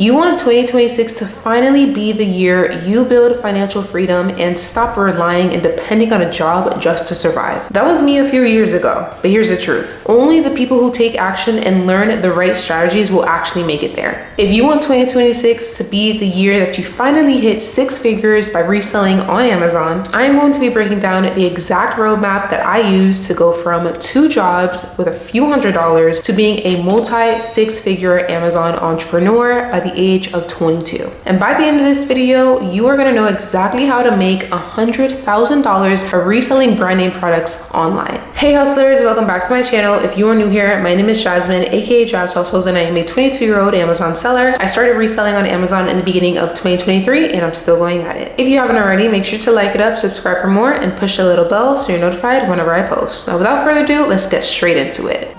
You want 2026 to finally be the year you build financial freedom and stop relying and depending on a job just to survive. That was me a few years ago, but here's the truth. Only the people who take action and learn the right strategies will actually make it there. If you want 2026 to be the year that you finally hit 6 figures by reselling on Amazon, I'm going to be breaking down the exact roadmap that I use to go from 2 jobs with a few $100s to being a multi-6-figure Amazon entrepreneur by the age of 22. And by the end of this video, you are gonna know exactly how to make $100,000 by reselling brand name products online. Hey hustlers, welcome back to my channel. If you are new here, my name is Jasmine, aka Jazz Hustles, and I am a 22-year-old Amazon seller. I started reselling on Amazon in the beginning of 2023, and I'm still going at it. If you haven't already, make sure to like it up, subscribe for more, and push the little bell so you're notified whenever I post. Now, without further ado, let's get straight into it.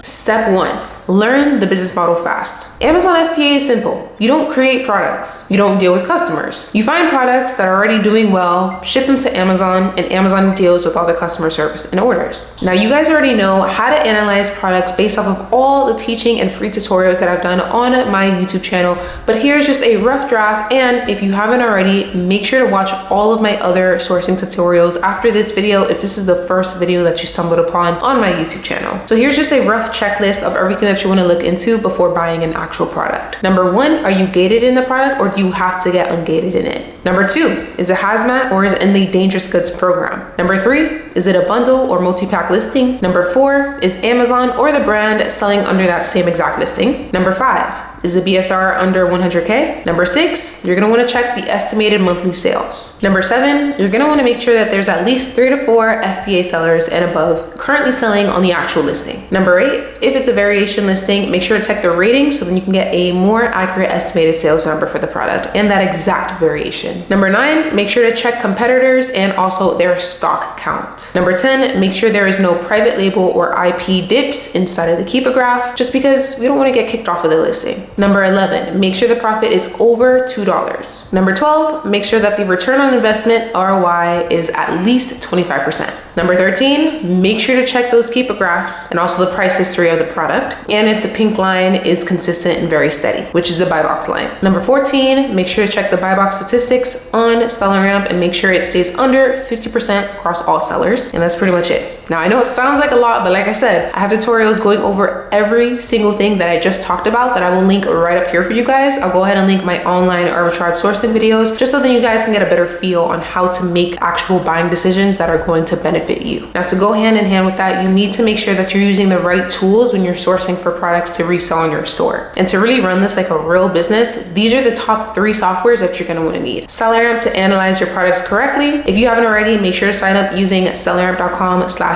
Step 1. Learn the business model fast. Amazon FBA is simple. You don't create products. You don't deal with customers. You find products that are already doing well, ship them to Amazon, and Amazon deals with all the customer service and orders. Now, you guys already know how to analyze products based off of all the teaching and free tutorials that I've done on my YouTube channel, but here's just a rough draft, and if you haven't already, make sure to watch all of my other sourcing tutorials after this video if this is the first video that you stumbled upon on my YouTube channel. So here's just a rough checklist of everything that you want to look into before buying an actual product. Number 1, are you gated in the product or do you have to get ungated in it? Number 2, is it hazmat or is it in the dangerous goods program? Number 3, is it a bundle or multi-pack listing? Number 4, is Amazon or the brand selling under that same exact listing? Number 5, is the BSR under 100K? Number 6, you're gonna wanna check the estimated monthly sales. Number 7, you're gonna wanna make sure that there's at least 3 to 4 FBA sellers and above currently selling on the actual listing. Number 8, if it's a variation listing, make sure to check the rating so then you can get a more accurate estimated sales number for the product and that exact variation. Number 9, make sure to check competitors and also their stock count. Number 10, make sure there is no private label or IP dips inside of the keeper graph just because we don't wanna get kicked off of the listing. Number 11, make sure the profit is over $2. Number 12, make sure that the return on investment ROI is at least 25%. Number 13, make sure to check those keeper graphs and also the price history of the product. And if the pink line is consistent and very steady, which is the buy box line. Number 14, make sure to check the buy box statistics on SellerAmp and make sure it stays under 50% across all sellers. And that's pretty much it. Now I know it sounds like a lot, but like I said, I have tutorials going over every single thing that I just talked about that I will link right up here for you guys. I'll go ahead and link my online arbitrage sourcing videos just so that you guys can get a better feel on how to make actual buying decisions that are going to benefit you. Now, to go hand in hand with that, you need to make sure that you're using the right tools when you're sourcing for products to resell in your store. And to really run this like a real business, these are the top 3 softwares that you're going to want to need. SellerAmp to analyze your products correctly. If you haven't already, make sure to sign up using selleramp.com/jazz,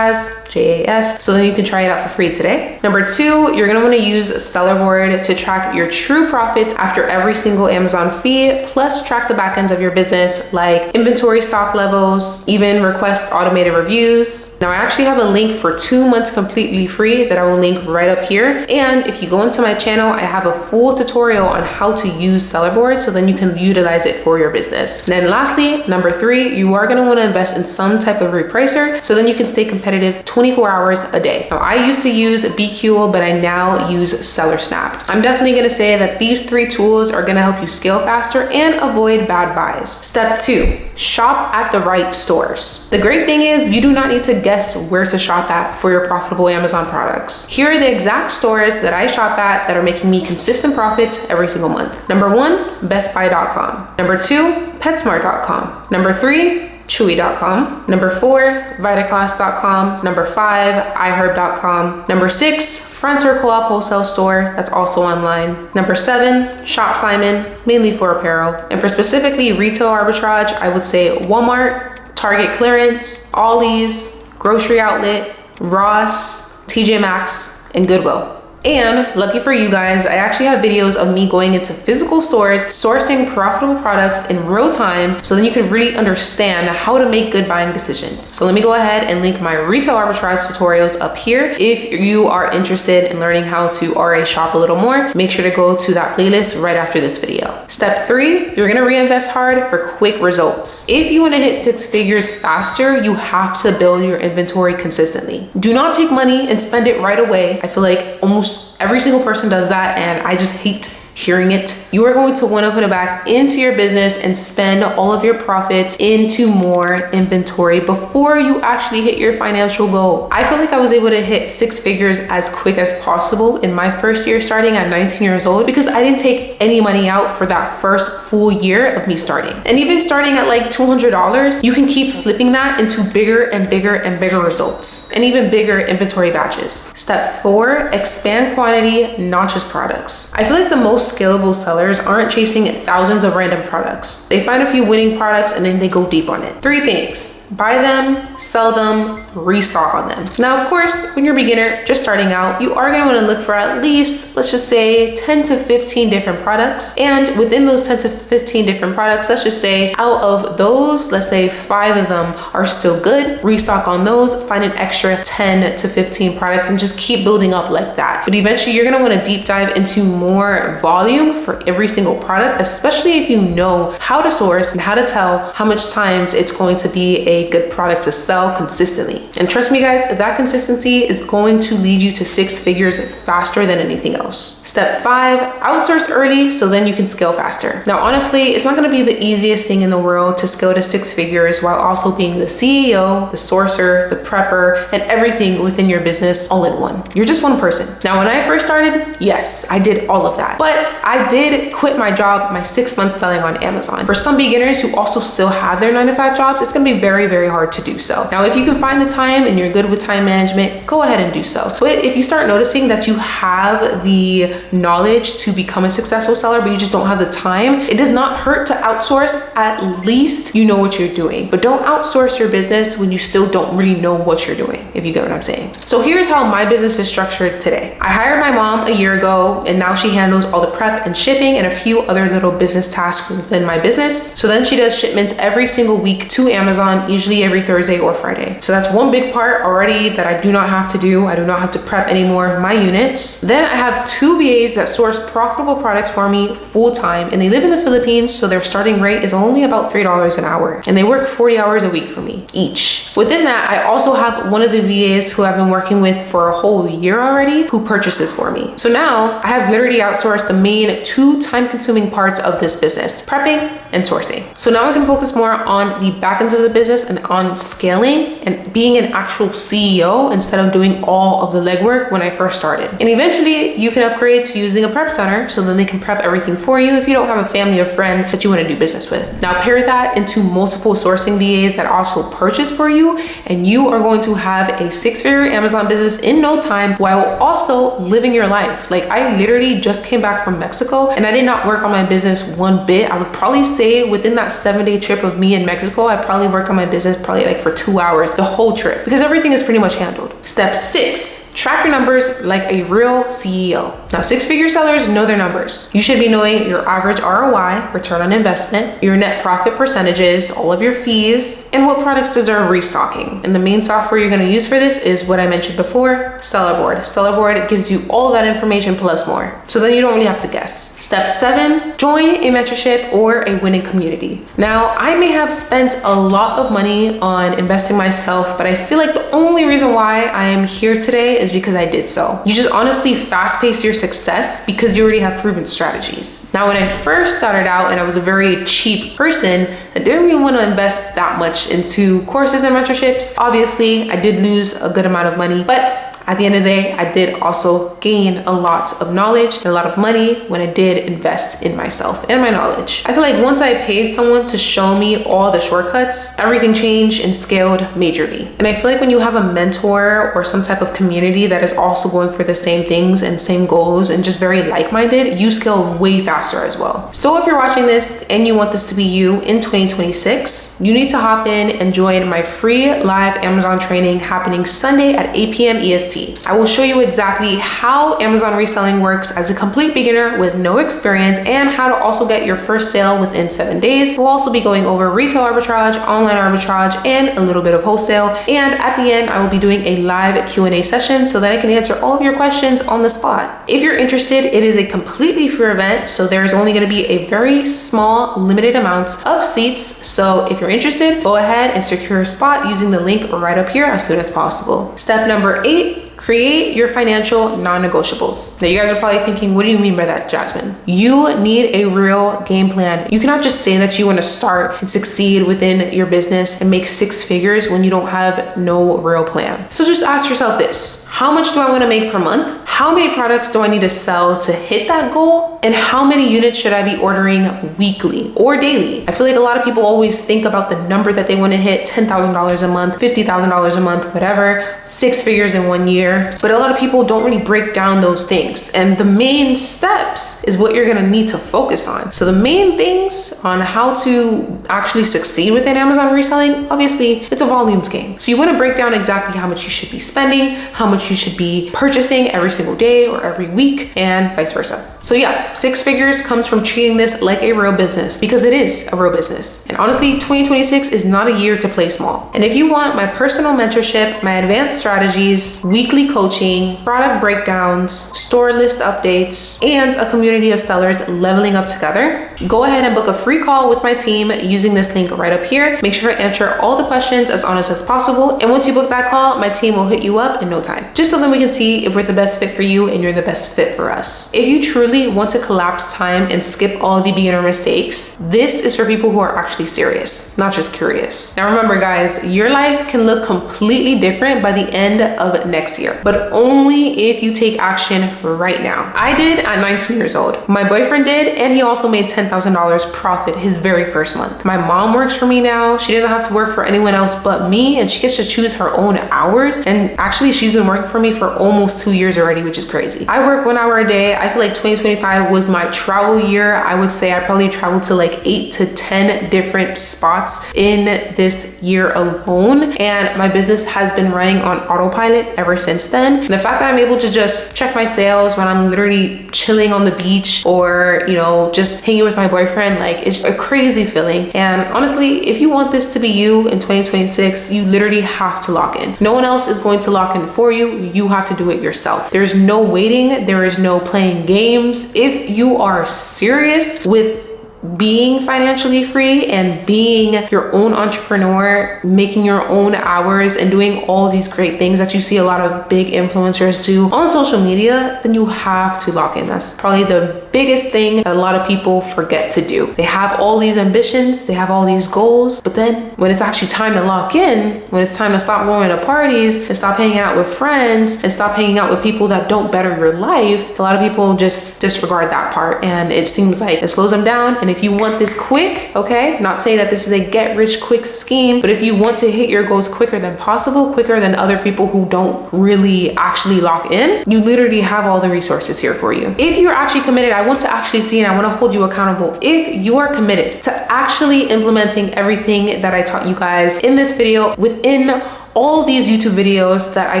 JAS, so then you can try it out for free today. Number 2, you're going to want to use Sellerboard to track your true profits after every single Amazon fee, plus track the back ends of your business like inventory stock levels, even request automated reviews. Now I actually have a link for 2 months completely free that I will link right up here. And if you go into my channel, I have a full tutorial on how to use Sellerboard so then you can utilize it for your business. And then lastly, number 3, you are going to want to invest in some type of repricer so then you can stay competitive 24 hours a day. Now I used to use BQL, but I now use SellerSnap. I'm definitely going to say that these 3 tools are going to help you scale faster and avoid bad buys. Step 2, shop at the right stores. The great thing is you do not need to guess where to shop at for your profitable Amazon products. Here are the exact stores that I shop at that are making me consistent profits every single month. Number 1, bestbuy.com. Number 2, petsmart.com. Number 3, chewy.com. Number 4, vitacost.com. Number 5, iherb.com. Number 6, Frontier Co-op wholesale store, that's also online. Number 7, Shop Simon, mainly for apparel. And for specifically retail arbitrage, I would say Walmart, Target clearance, Ollie's, Grocery Outlet, Ross, TJ Maxx, and Goodwill. And lucky for you guys, I actually have videos of me going into physical stores, sourcing profitable products in real time, so then you can really understand how to make good buying decisions. So let me go ahead and link my retail arbitrage tutorials up here. If you are interested in learning how to RA shop a little more, make sure to go to that playlist right after this video. Step 3, you're gonna reinvest hard for quick results. If you wanna hit 6 figures faster, you have to build your inventory consistently. Do not take money and spend it right away. I feel like almost every single person does that, and I just hate hearing it. You are going to want to put it back into your business and spend all of your profits into more inventory before you actually hit your financial goal. I feel like I was able to hit 6 figures as quick as possible in my first year starting at 19 years old because I didn't take any money out for that first full year of me starting. And even starting at like $200, you can keep flipping that into bigger and bigger and bigger results and even bigger inventory batches. Step 4, expand quantity, not just products. I feel like the most scalable sellers aren't chasing thousands of random products. They find a few winning products and then they go deep on it. 3 things: buy them, sell them, restock on them. Now, of course, when you're a beginner, just starting out, you are gonna wanna look for at least, let's just say 10 to 15 different products. And within those 10 to 15 different products, let's just say out of those, let's say 5 of them are still good, restock on those, find an extra 10 to 15 products and just keep building up like that. But eventually you're gonna wanna deep dive into more volume for every single product, especially if you know how to source and how to tell how much times it's going to be a good product to sell consistently. And trust me guys, that consistency is going to lead you to 6 figures faster than anything else. Step 5, outsource early so then you can scale faster. Now honestly, it's not going to be the easiest thing in the world to scale to 6 figures while also being the CEO, the sourcer, the prepper, and everything within your business all in one. You're just one person. Now when I first started, yes, I did all of that, but I did quit my job, my 6 months selling on Amazon. For some beginners who also still have their 9-to-5 jobs, it's going to be very, very hard to do so. Now, if you can find the time and you're good with time management, go ahead and do so. But if you start noticing that you have the knowledge to become a successful seller, but you just don't have the time, it does not hurt to outsource. At least you know what you're doing. But don't outsource your business when you still don't really know what you're doing, if you get what I'm saying. So here's how my business is structured today. I hired my mom a year ago, and now she handles all the prep and shipping and a few other little business tasks within my business. So then she does shipments every single week to Amazon, usually every Thursday or Friday. So that's one big part already that I do not have to do. I do not have to prep anymore my units. Then I have 2 VAs that source profitable products for me full time, and they live in the Philippines, so their starting rate is only about $3 an hour, and they work 40 hours a week for me each. Within that, I also have one of the VAs who I've been working with for a whole year already who purchases for me. So now I have literally outsourced the main 2 time-consuming parts of this business, prepping and sourcing. So now I can focus more on the back end of the business and on scaling and being an actual CEO instead of doing all of the legwork when I first started. And eventually you can upgrade to using a prep center so then they can prep everything for you if you don't have a family or friend that you want to do business with. Now pair that into multiple sourcing VAs that also purchase for you, and you are going to have a 6-figure Amazon business in no time while also living your life. Like I literally just came back from Mexico and I did not work on my business one bit. I would probably say within that 7-day trip of me in Mexico, I probably worked on my business probably like for 2 hours the whole trip because everything is pretty much handled. Step 6, track your numbers like a real CEO. Now 6-figure sellers know their numbers. You should be knowing your average ROI, return on investment, your net profit percentages, all of your fees, and what products deserve restocking. And the main software you're going to use for this is what I mentioned before, Sellerboard. Sellerboard gives you all that information plus more. So then you don't really have to guess. Step 7, join a mentorship or a winning community. Now, I may have spent a lot of money on investing myself, but I feel like the only reason why I am here today is because I did so. You just honestly fast-pace your success because you already have proven strategies. Now, when I first started out and I was a very cheap person, I didn't really want to invest that much into courses and mentorships. Obviously, I did lose a good amount of money, but at the end of the day, I did also gain a lot of knowledge and a lot of money when I did invest in myself and my knowledge. I feel like once I paid someone to show me all the shortcuts, everything changed and scaled majorly. And I feel like when you have a mentor or some type of community that is also going for the same things and same goals and just very like-minded, you scale way faster as well. So if you're watching this and you want this to be you in 2026, you need to hop in and join my free live Amazon training happening Sunday at 8 p.m. EST. tea. I will show you exactly how Amazon reselling works as a complete beginner with no experience, and how to also get your first sale within 7 days. We'll also be going over retail arbitrage, online arbitrage, and a little bit of wholesale. And at the end, I will be doing a live Q&A session so that I can answer all of your questions on the spot. If you're interested, it is a completely free event, so there's only going to be a very small, limited amount of seats. So if you're interested, go ahead and secure a spot using the link right up here as soon as possible. Step number 8, create your financial non-negotiables. Now you guys are probably thinking, what do you mean by that, Jasmine? You need a real game plan. You cannot just say that you want to start and succeed within your business and make 6 figures when you don't have no real plan. So just ask yourself this: how much do I want to make per month? How many products do I need to sell to hit that goal? And how many units should I be ordering weekly or daily? I feel like a lot of people always think about the number that they want to hit, $10,000 a month, $50,000 a month, whatever, 6 figures in 1 year. But a lot of people don't really break down those things. And the main steps is what you're gonna need to focus on. So the main things on how to actually succeed within Amazon reselling, obviously it's a volumes game. So you wanna break down exactly how much you should be spending, how much you should be purchasing every single day or every week, and vice versa. So yeah, 6 figures comes from treating this like a real business, because it is a real business. And honestly, 2026 is not a year to play small. And if you want my personal mentorship, my advanced strategies, weekly coaching, product breakdowns, store list updates, and a community of sellers leveling up together, go ahead and book a free call with my team using this link right up here. Make sure to answer all the questions as honest as possible. And once you book that call, my team will hit you up in no time, just so that we can see if we're the best fit for you and you're the best fit for us. If you truly want to collapse time and skip all the beginner mistakes, this is for people who are actually serious, not just curious. Now remember guys, your life can look completely different by the end of next year, but only if you take action right now. I did at 19 years old. My boyfriend did, and he also made $10,000 profit his very first month. My mom works for me now. She doesn't have to work for anyone else but me, and she gets to choose her own hours. And actually, she's been working for me for almost 2 years already, which is crazy. I work 1 hour a day. I feel like 2025 was my travel year. I would say I probably traveled to like 8 to 10 different spots in this year alone. And my business has been running on autopilot ever since then. And the fact that I'm able to just check my sales when I'm literally chilling on the beach or, you know, just hanging with my boyfriend, like it's a crazy feeling. And honestly, if you want this to be you in 2026, you literally have to lock in. No one else is going to lock in for you. You have to do it yourself. There's no waiting. There is no playing games. If you are serious with being financially free and being your own entrepreneur, making your own hours and doing all these great things that you see a lot of big influencers do on social media, then you have to lock in. That's probably the biggest thing that a lot of people forget to do. They have all these ambitions, they have all these goals, but then when it's actually time to lock in, when it's time to stop going to parties and stop hanging out with friends and stop hanging out with people that don't better your life, a lot of people just disregard that part, and it seems like it slows them down. And if you want this quick, okay, not saying that this is a get rich quick scheme, but if you want to hit your goals quicker than possible, quicker than other people who don't really actually lock in, you literally have all the resources here for you. If you're actually committed, I want to actually see and I want to hold you accountable. If you are committed to actually implementing everything that I taught you guys in this video within all these YouTube videos that I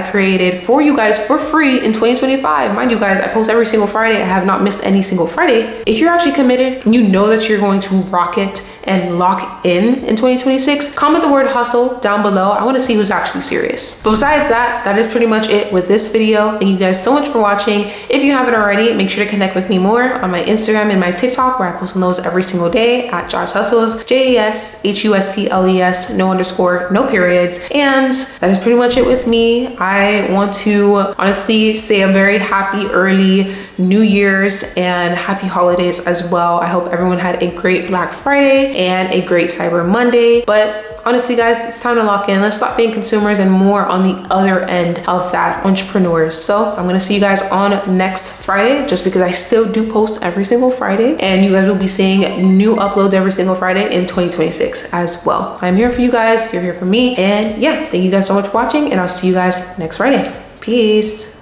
created for you guys for free in 2025. Mind you guys, I post every single Friday. I have not missed any single Friday. If you're actually committed and you know that you're going to rock it and lock in 2026, comment the word hustle down below. I want to see who's actually serious. But besides that, that is pretty much it with this video. Thank you guys so much for watching. If you haven't already, make sure to connect with me more on my Instagram and my TikTok, where I post on those every single day at Jas Hustles, JASHUSTLES, no underscore, no periods. And that is pretty much it with me. I want to honestly say a very happy early New Year's and happy holidays as well. I hope everyone had a great Black Friday and a great Cyber Monday. But honestly guys, it's time to lock in. Let's stop being consumers and more on the other end of that, entrepreneurs. So I'm gonna see you guys on next Friday, just because I still do post every single Friday, and you guys will be seeing new uploads every single Friday in 2026 as well. I'm here for you guys, you're here for me. And yeah, thank you guys so much for watching, and I'll see you guys next Friday. Peace.